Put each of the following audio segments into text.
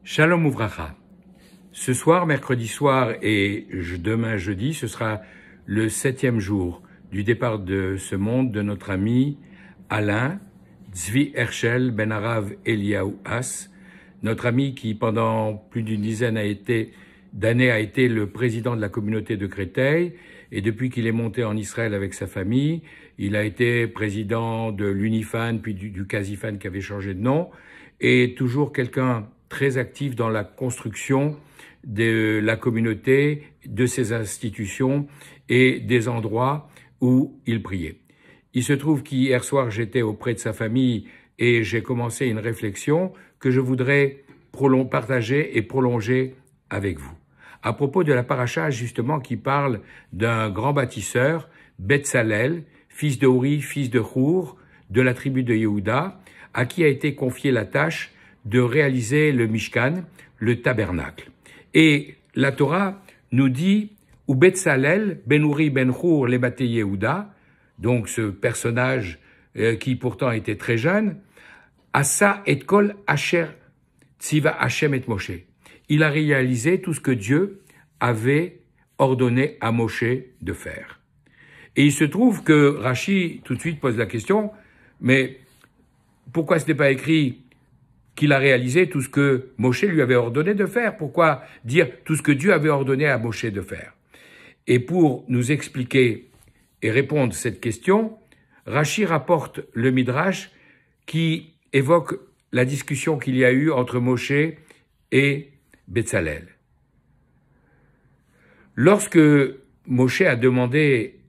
Shalom Uvracha. Ce soir, mercredi soir et demain jeudi, ce sera le 7e jour du départ de ce monde de notre ami Alain Zvi Hershel Ben Arav Eliyahu As, notre ami qui pendant plus d'une dizaine d'années a été le président de la communauté de Créteil, et depuis qu'il est monté en Israël avec sa famille, il a été président de l'Unifan puis du Casifan qui avait changé de nom, et toujours quelqu'un très actif dans la construction de la communauté, de ses institutions et des endroits où il priait. Il se trouve qu'hier soir, j'étais auprès de sa famille et j'ai commencé une réflexion que je voudrais partager et prolonger avec vous. À propos de la paracha, justement, qui parle d'un grand bâtisseur, Betzalel, fils de Uri, fils de Hur, de la tribu de Yehuda, à qui a été confiée la tâche de réaliser le Mishkan, le tabernacle. Et la Torah nous dit, ou Betzalel, Ben Uri, Ben Hur, les Baté Yehuda, donc ce personnage qui pourtant était très jeune, Asa et Kol Asher Tziva Hashem et Moshe. Il a réalisé tout ce que Dieu avait ordonné à Moshe de faire. Et il se trouve que Rashi tout de suite pose la question, mais pourquoi ce n'est pas écrit qu'il a réalisé tout ce que Moshe lui avait ordonné de faire? Pourquoi dire tout ce que Dieu avait ordonné à Moshe de faire? Et pour nous expliquer et répondre à cette question, Rashi rapporte le Midrash qui évoque la discussion qu'il y a eu entre Moshe et Betzalel. Lorsque Moshe a demandé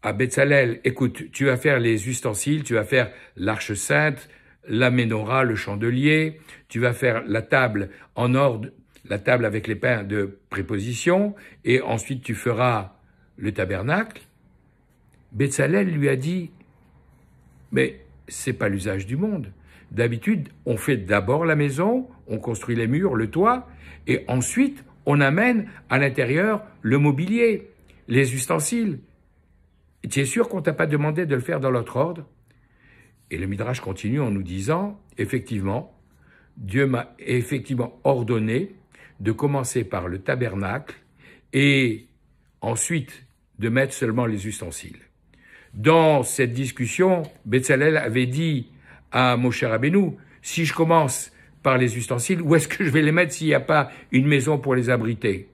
à Betzalel, écoute, tu vas faire les ustensiles, tu vas faire l'arche sainte, la menorah, le chandelier, tu vas faire la table en ordre, la table avec les pains de préposition, et ensuite tu feras le tabernacle. Betzalel lui a dit, mais c'est pas l'usage du monde. D'habitude, on fait d'abord la maison, on construit les murs, le toit, et ensuite on amène à l'intérieur le mobilier, les ustensiles. Et tu es sûr qu'on t'a pas demandé de le faire dans l'autre ordre? Et le Midrash continue en nous disant, effectivement, Dieu m'a effectivement ordonné de commencer par le tabernacle et ensuite de mettre seulement les ustensiles. Dans cette discussion, Betzalel avait dit à Moshe Rabbeinu, si je commence par les ustensiles, où est-ce que je vais les mettre s'il n'y a pas une maison pour les abriter?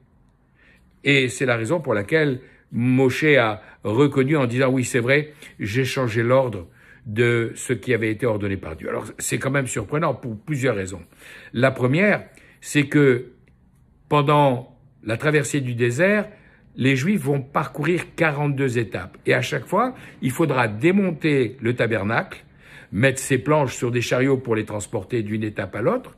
Et c'est la raison pour laquelle Moshe a reconnu en disant, oui, c'est vrai, j'ai changé l'ordre de ce qui avait été ordonné par Dieu. Alors, c'est quand même surprenant pour plusieurs raisons. La première, c'est que pendant la traversée du désert, les Juifs vont parcourir 42 étapes. Et à chaque fois, il faudra démonter le tabernacle, mettre ses planches sur des chariots pour les transporter d'une étape à l'autre,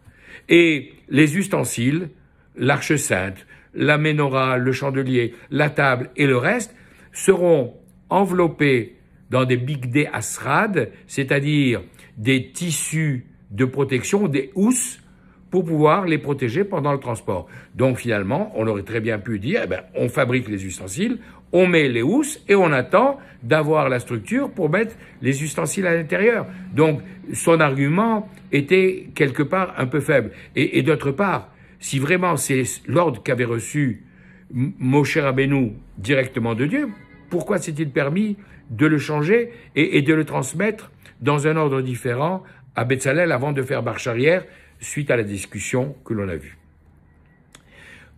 et les ustensiles, l'arche sainte, la menorah, le chandelier, la table et le reste seront enveloppés dans des bigdé asrad, c'est-à-dire des tissus de protection, des housses, pour pouvoir les protéger pendant le transport. Donc finalement, on aurait très bien pu dire, on fabrique les ustensiles, on met les housses et on attend d'avoir la structure pour mettre les ustensiles à l'intérieur. Donc son argument était quelque part un peu faible. Et d'autre part, si vraiment c'est l'ordre qu'avait reçu Moshe Rabbeinu directement de Dieu, pourquoi s'est-il permis de le changer et de le transmettre dans un ordre différent à Betzalel avant de faire marche arrière suite à la discussion que l'on a vue?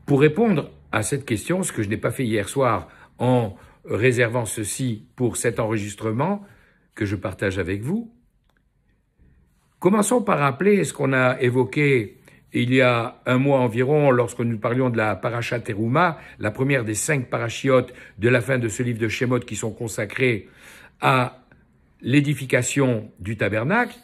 Pour répondre à cette question, ce que je n'ai pas fait hier soir en réservant ceci pour cet enregistrement que je partage avec vous, commençons par rappeler ce qu'on a évoqué il y a un mois environ, lorsque nous parlions de la Parashat Teruma, la première des 5 parachiotes de la fin de ce livre de Shemot qui sont consacrés à l'édification du tabernacle.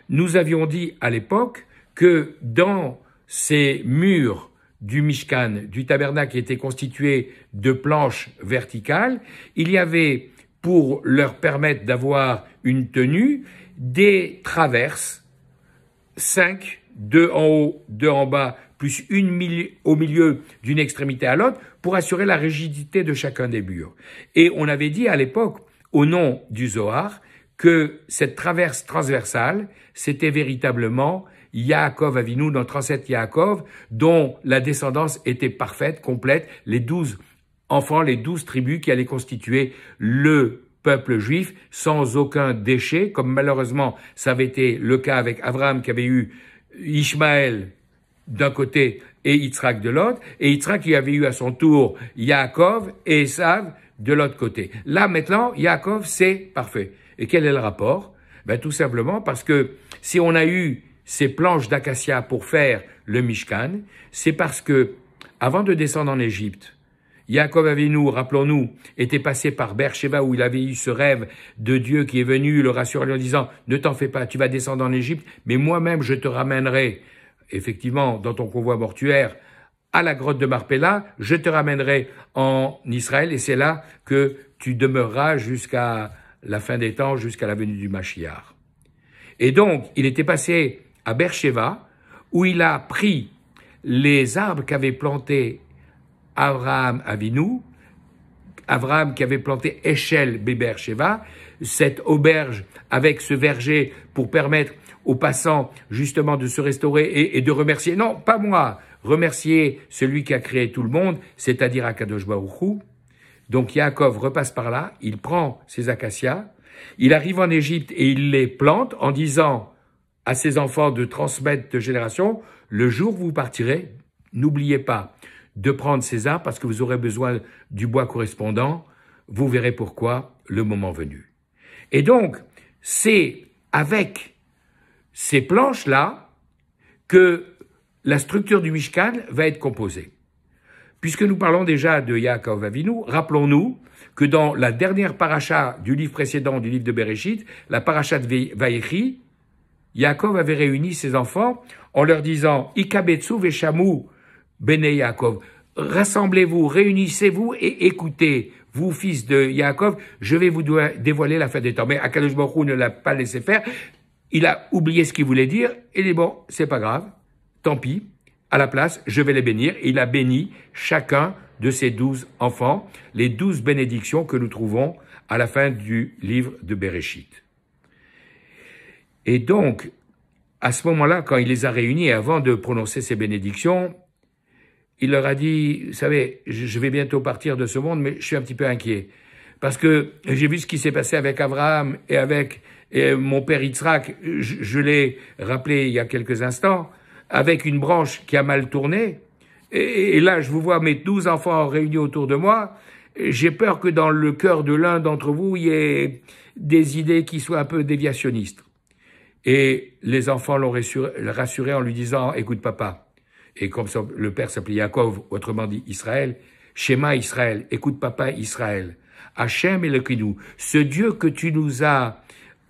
Nous avions dit à l'époque que dans ces murs du Mishkan, du tabernacle qui étaient constitués de planches verticales, il y avait, pour leur permettre d'avoir une tenue, des traverses, 5, 2 en haut, 2 en bas, plus une au milieu d'une extrémité à l'autre, pour assurer la rigidité de chacun des murs. Et on avait dit à l'époque, au nom du Zohar, que cette traverse transversale, c'était véritablement Yaakov Avinu, notre ancêtre Yaakov, dont la descendance était parfaite, complète, les 12 enfants, les 12 tribus qui allaient constituer le peuple juif sans aucun déchet, comme malheureusement ça avait été le cas avec Abraham qui avait eu Ishmaël d'un côté et Yitzhak de l'autre, et Yitzhak qui avait eu à son tour Yaakov et Esav de l'autre côté. Là maintenant, Yaakov c'est parfait. Et quel est le rapport? Ben tout simplement parce que si on a eu ces planches d'acacia pour faire le Mishkan, c'est parce que avant de descendre en Égypte, Yaakov Avinu, rappelons-nous, était passé par Beersheba où il avait eu ce rêve de Dieu qui est venu le rassurer en disant « Ne t'en fais pas, tu vas descendre en Égypte, mais moi-même je te ramènerai, effectivement, dans ton convoi mortuaire, à la grotte de Marpella, je te ramènerai en Israël et c'est là que tu demeureras jusqu'à la fin des temps, jusqu'à la venue du Mashiach. » Et donc, il était passé à Beersheba où il a pris les arbres qu'avait plantés Abraham Avinu, Abraham qui avait planté Eshel Beber Sheva, cette auberge avec ce verger pour permettre aux passants justement de se restaurer et de remercier, non pas moi, remercier celui qui a créé tout le monde, c'est-à-dire Akadosh Baruch Hu. Donc Yaakov repasse par là, il prend ses acacias, il arrive en Égypte et il les plante en disant à ses enfants de transmettre de génération, le jour où vous partirez, n'oubliez pas de prendre ces arbres parce que vous aurez besoin du bois correspondant. Vous verrez pourquoi le moment venu. Et donc, c'est avec ces planches-là que la structure du Mishkan va être composée. Puisque nous parlons déjà de Yaakov Avinu, rappelons-nous que dans la dernière paracha du livre précédent, du livre de Bereshit, la paracha de Vayechi, Yaakov avait réuni ses enfants en leur disant « Ikabetsu veshamu » Béné Yaakov, rassemblez-vous, réunissez-vous et écoutez, vous fils de Yaakov, je vais vous dévoiler la fin des temps. Mais Akadosh Baruch Hu ne l'a pas laissé faire, il a oublié ce qu'il voulait dire, et il dit bon, c'est pas grave, tant pis, à la place, je vais les bénir. Et il a béni chacun de ses 12 enfants, les 12 bénédictions que nous trouvons à la fin du livre de Bereshit. Et donc, à ce moment-là, quand il les a réunis, avant de prononcer ces bénédictions, il leur a dit, vous savez, je vais bientôt partir de ce monde, mais je suis un petit peu inquiet. Parce que j'ai vu ce qui s'est passé avec Abraham et avec mon père Yitzhak, je l'ai rappelé il y a quelques instants, avec une branche qui a mal tourné. Et là, je vous vois mes 12 enfants réunis autour de moi. J'ai peur que dans le cœur de l'un d'entre vous, il y ait des idées qui soient un peu déviationnistes. Et les enfants l'ont rassuré en lui disant, écoute papa, et comme le père s'appelait Yaakov, autrement dit Israël, Shema Israël, écoute papa Israël, Hachem Elokeinu, ce Dieu que tu nous as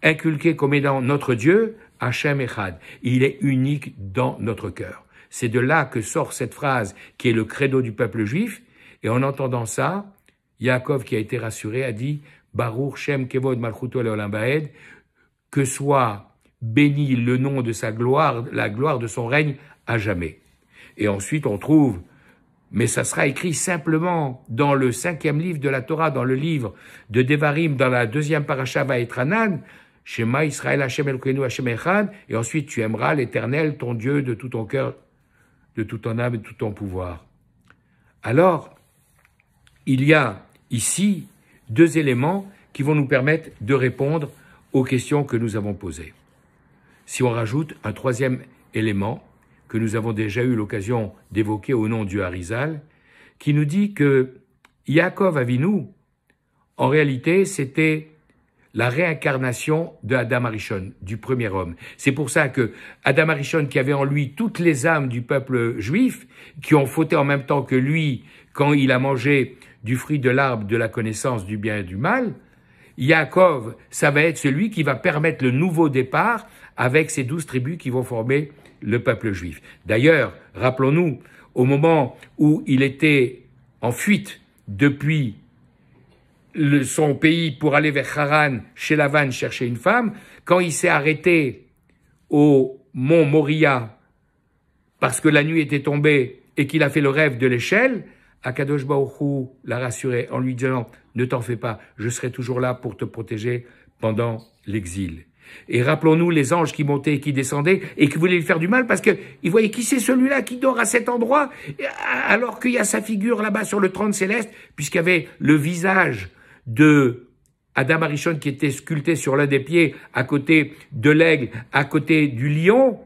inculqué comme étant notre Dieu, Hachem Echad, il est unique dans notre cœur. C'est de là que sort cette phrase qui est le credo du peuple juif, et en entendant ça, Yaakov qui a été rassuré a dit, Baruch Shem Kevod Malchuto Leolam Vaed, que soit béni le nom de sa gloire, la gloire de son règne à jamais. Et ensuite, on trouve, mais ça sera écrit simplement dans le 5e livre de la Torah, dans le livre de Devarim, dans la 2e paracha Vaetranan, Shema Israël Hashem Elokeinu Hashem Echad, et ensuite tu aimeras l'Éternel, ton Dieu, de tout ton cœur, de toute ton âme et de tout ton pouvoir. Alors, il y a ici 2 éléments qui vont nous permettre de répondre aux questions que nous avons posées. Si on rajoute un 3e élément, que nous avons déjà eu l'occasion d'évoquer au nom du Harizal, qui nous dit que Yaakov Avinu, en réalité, c'était la réincarnation de Adam Arishon, du premier homme. C'est pour ça que Adam Arishon, qui avait en lui toutes les âmes du peuple juif, qui ont fauté en même temps que lui quand il a mangé du fruit de l'arbre de la connaissance du bien et du mal, Yaakov, ça va être celui qui va permettre le nouveau départ avec ces 12 tribus qui vont former le peuple juif. D'ailleurs, rappelons-nous, au moment où il était en fuite depuis son pays pour aller vers Haran, chez Lavan, chercher une femme, quand il s'est arrêté au mont Moria, parce que la nuit était tombée et qu'il a fait le rêve de l'échelle, Akadosh Baruch Hu l'a rassuré en lui disant « Ne t'en fais pas, je serai toujours là pour te protéger pendant l'exil ». Et rappelons-nous les anges qui montaient et qui descendaient et qui voulaient lui faire du mal parce qu'ils voyaient qui c'est celui-là qui dort à cet endroit alors qu'il y a sa figure là-bas sur le trône céleste, puisqu'il y avait le visage de Adam Arishon qui était sculpté sur l'un des pieds à côté de l'aigle, à côté du lion.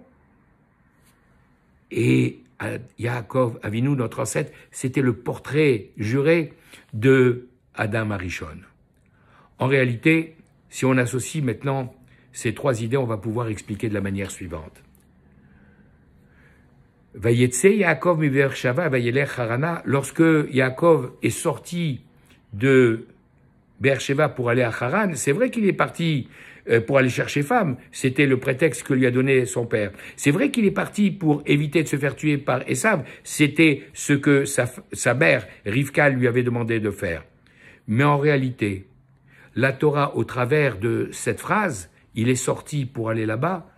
Et Yaakov Avinu, notre ancêtre, c'était le portrait juré de Adam Arishon. En réalité, si on associe maintenant ces trois idées, on va pouvoir expliquer de la manière suivante. Vayetse Yaakov mi Beersheva vayelech Harana, lorsque Yaakov est sorti de Beersheva pour aller à Haran, c'est vrai qu'il est parti pour aller chercher femme, c'était le prétexte que lui a donné son père. C'est vrai qu'il est parti pour éviter de se faire tuer par Esav, c'était ce que sa mère, Rivka, lui avait demandé de faire. Mais en réalité, la Torah, au travers de cette phrase, il est sorti pour aller là-bas,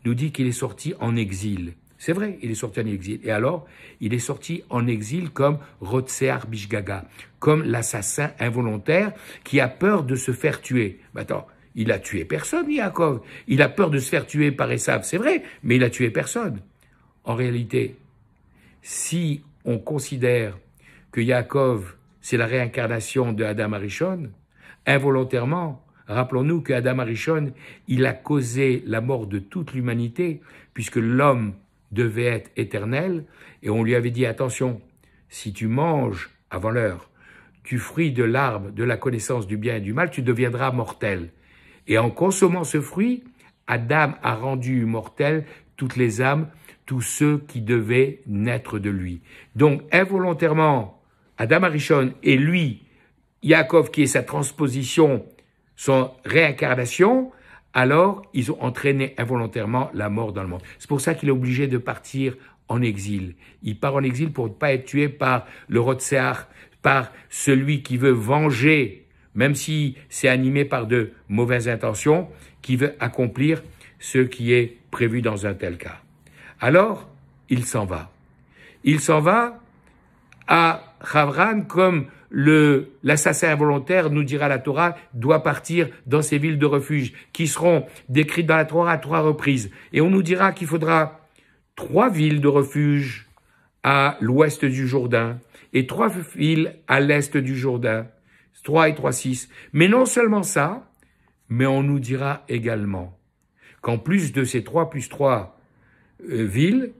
nous dit qu'il est sorti en exil. C'est vrai, il est sorti en exil. Et alors, il est sorti en exil comme Rotsear Bishgaga, comme l'assassin involontaire qui a peur de se faire tuer. Mais attends, il a tué personne, Yaakov. Il a peur de se faire tuer par Esav, c'est vrai, mais il a tué personne. En réalité, si on considère que Yaakov, c'est la réincarnation de Adam Arishon, involontairement, rappelons-nous que Adam Arishon, il a causé la mort de toute l'humanité, puisque l'homme devait être éternel, et on lui avait dit, attention, si tu manges avant l'heure du fruit de l'arbre de la connaissance du bien et du mal, tu deviendras mortel. Et en consommant ce fruit, Adam a rendu mortel toutes les âmes, tous ceux qui devaient naître de lui. Donc, involontairement, Adam Arishon et lui, Yaakov, qui est sa transposition, son réincarnation, alors ils ont entraîné involontairement la mort dans le monde. C'est pour ça qu'il est obligé de partir en exil. Il part en exil pour ne pas être tué par le Rotsear, par celui qui veut venger, même si c'est animé par de mauvaises intentions, qui veut accomplir ce qui est prévu dans un tel cas. Alors, il s'en va. Il s'en va à Havran comme l'assassin involontaire, nous dira la Torah, doit partir dans ces villes de refuge qui seront décrites dans la Torah à 3 reprises. Et on nous dira qu'il faudra 3 villes de refuge à l'ouest du Jourdain et 3 villes à l'est du Jourdain. 3 et 3, 6. Mais non seulement ça, mais on nous dira également qu'en plus de ces 3 plus 3 villes,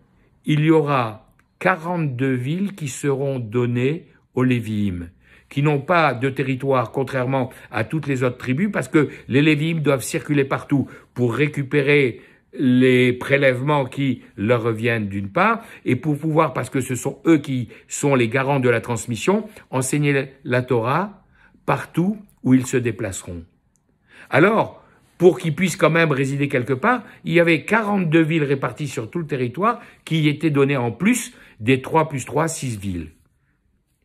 il y aura 42 villes qui seront données aux Lévi'im, qui n'ont pas de territoire, contrairement à toutes les autres tribus, parce que les Lévi'im doivent circuler partout pour récupérer les prélèvements qui leur reviennent d'une part, et pour pouvoir, parce que ce sont eux qui sont les garants de la transmission, enseigner la Torah partout où ils se déplaceront. Alors, pour qu'ils puissent quand même résider quelque part, il y avait 42 villes réparties sur tout le territoire qui étaient données en plus des 3 plus 3, 6 villes.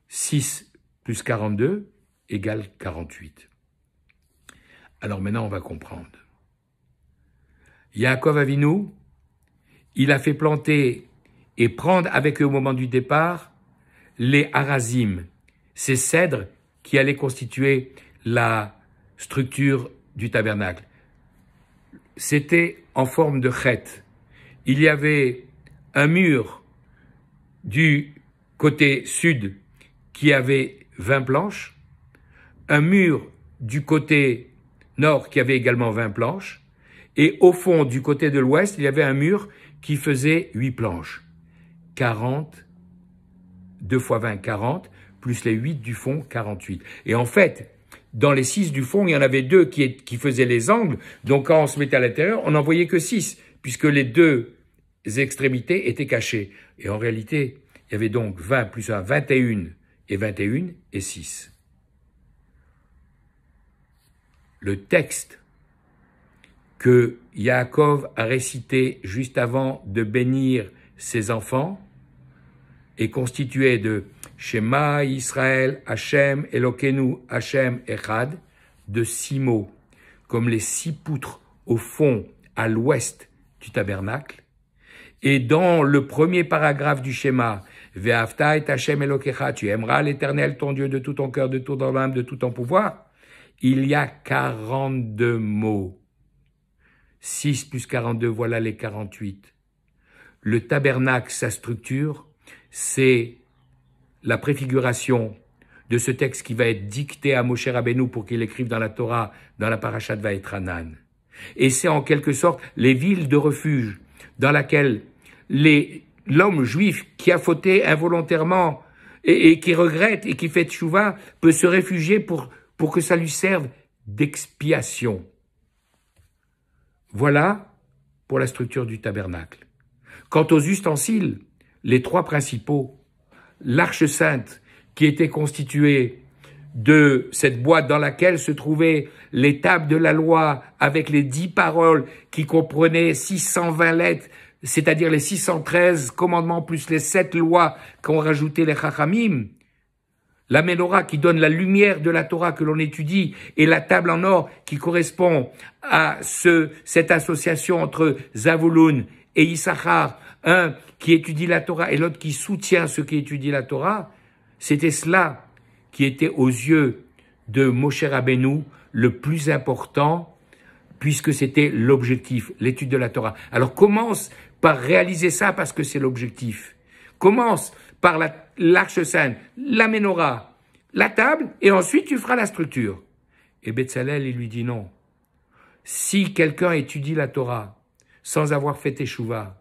6 plus 42 égale 48. Alors maintenant, on va comprendre. Yaakov Avinu, il a fait planter et prendre avec eux au moment du départ les harazim, ces cèdres qui allaient constituer la structure du tabernacle. C'était en forme de chet. Il y avait un mur du côté sud qui avait 20 planches, un mur du côté nord qui avait également 20 planches, et au fond du côté de l'ouest, il y avait un mur qui faisait 8 planches. 40, 2 fois 20, 40, plus les 8 du fond, 48. Et en fait, dans les 6 du fond, il y en avait 2 qui faisaient les angles, donc quand on se mettait à l'intérieur, on n'en voyait que 6, puisque les 2 extrémités étaient cachées. Et en réalité, il y avait donc 20 plus 1, 21 et 21 et 6. Le texte que Yaakov a récité juste avant de bénir ses enfants est constitué de Shema Israël Hashem Elokeinu Hashem Echad, de 6 mots, comme les 6 poutres au fond, à l'ouest du tabernacle. Et dans le premier paragraphe du Shema, Ve'afta et Hashem Elokecha, tu aimeras l'Éternel ton Dieu de tout ton cœur, de tout ton âme, de tout ton pouvoir, il y a 42 mots. 6 plus 42, voilà les 48. Le tabernacle, sa structure, c'est la préfiguration de ce texte qui va être dicté à Moshe Rabbeinu pour qu'il écrive dans la Torah, dans la parasha de Vaetranan. Et c'est en quelque sorte les villes de refuge dans laquelle l'homme juif qui a fauté involontairement et qui regrette et qui fait tchouva peut se réfugier pour que ça lui serve d'expiation. Voilà pour la structure du tabernacle. Quant aux ustensiles, les trois principaux, l'arche sainte qui était constituée de cette boîte dans laquelle se trouvaient les tables de la loi avec les 10 paroles qui comprenaient 620 lettres, c'est-à-dire les 613 commandements plus les 7 lois qu'ont rajouté les Chachamim, la Ménorah qui donne la lumière de la Torah que l'on étudie et la table en or qui correspond à cette association entre Zavulun et Issachar, un qui étudie la Torah et l'autre qui soutient ceux qui étudient la Torah, c'était cela qui était aux yeux de Moshe Rabbeinu le plus important, puisque c'était l'objectif, l'étude de la Torah. Alors commence par réaliser ça parce que c'est l'objectif. Commence par l'arche sainte, la Ménorah, la table, et ensuite tu feras la structure. Et Betzalel, il lui dit non. Si quelqu'un étudie la Torah sans avoir fait teshuva,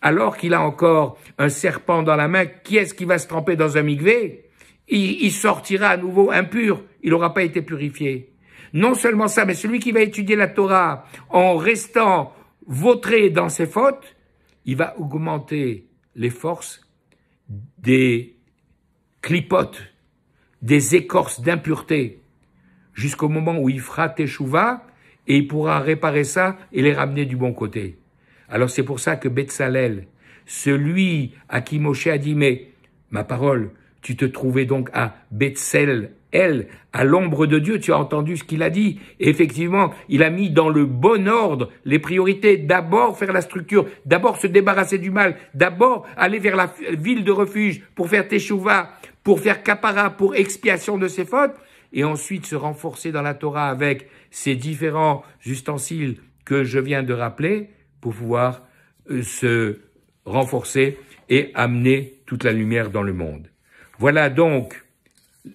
alors qu'il a encore un serpent dans la main, qui est-ce qui va se tremper dans un mikvé? Il sortira à nouveau impur, il n'aura pas été purifié. Non seulement ça, mais celui qui va étudier la Torah en restant vautré dans ses fautes, il va augmenter les forces des clipotes, des écorces d'impureté, jusqu'au moment où il fera teshuva et il pourra réparer ça et les ramener du bon côté. Alors c'est pour ça que Betzalel, celui à qui Moshe a dit, mais ma parole, tu te trouvais donc à Betzel, à l'ombre de Dieu, tu as entendu ce qu'il a dit. Et effectivement, il a mis dans le bon ordre les priorités. D'abord faire la structure, d'abord se débarrasser du mal, d'abord aller vers la ville de refuge pour faire teshuva, pour faire kapara, pour expiation de ses fautes, et ensuite se renforcer dans la Torah avec ces différents ustensiles que je viens de rappeler pour pouvoir se renforcer et amener toute la lumière dans le monde. Voilà donc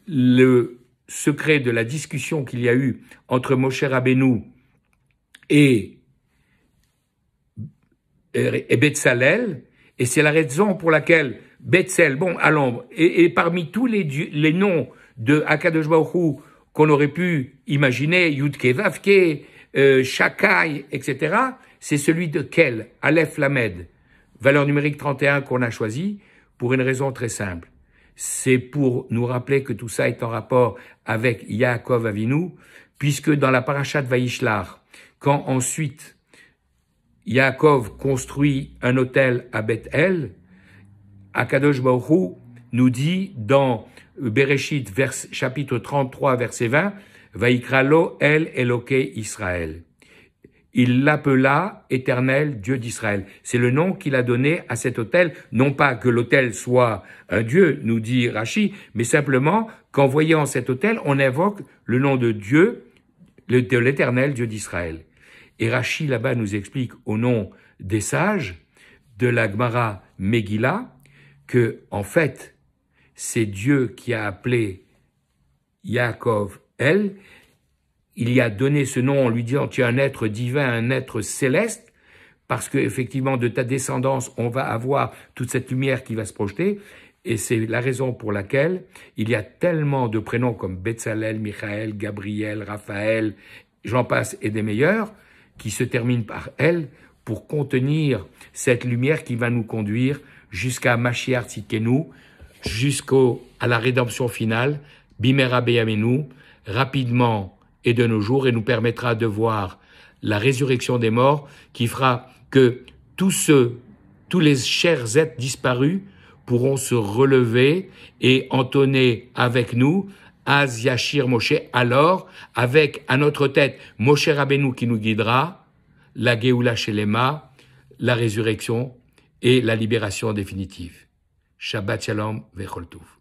le secret de la discussion qu'il y a eu entre Moshe Rabbeinu et Betzalel, et c'est la raison pour laquelle Betzel, bon, à l'ombre, et parmi tous les noms de Akadosh Baruch Hu qu'on aurait pu imaginer, Yudke, Vavke, Shakai, etc., c'est celui de Kel, Aleph Lamed, valeur numérique 31 qu'on a choisi pour une raison très simple. C'est pour nous rappeler que tout ça est en rapport avec Yaakov Avinu, puisque dans la parasha de Vaishlach, quand ensuite Yaakov construit un autel à Beth-El, Akadosh Baruch Hu nous dit dans Bereshit, chapitre 33, verset 20, Vaikralo El Elokei Israël. Il l'appela Éternel, Dieu d'Israël. C'est le nom qu'il a donné à cet autel, non pas que l'autel soit un Dieu, nous dit Rashi, mais simplement qu'en voyant cet autel, on invoque le nom de Dieu, de l'Éternel, Dieu d'Israël. Et Rashi là-bas nous explique au nom des sages de la Gemara Megillah que, en fait, c'est Dieu qui a appelé Yaakov El. Il y a donné ce nom en lui disant tu es un être divin, un être céleste, parce que effectivement de ta descendance on va avoir toute cette lumière qui va se projeter, et c'est la raison pour laquelle il y a tellement de prénoms comme Betzalel, Michaël, Gabriel, Raphaël, j'en passe et des meilleurs, qui se terminent par elle pour contenir cette lumière qui va nous conduire jusqu'à Mashiach Tzidkenu, jusqu'à la rédemption finale, Bimera Beyamenu, rapidement et de nos jours, et nous permettra de voir la résurrection des morts qui fera que tous les chers êtres disparus pourront se relever et entonner avec nous Az Yashir Moshe, alors avec à notre tête Moshe Rabbeinu qui nous guidera, la Geoula Shelema, la résurrection et la libération définitive. Shabbat Shalom Vechol Tov.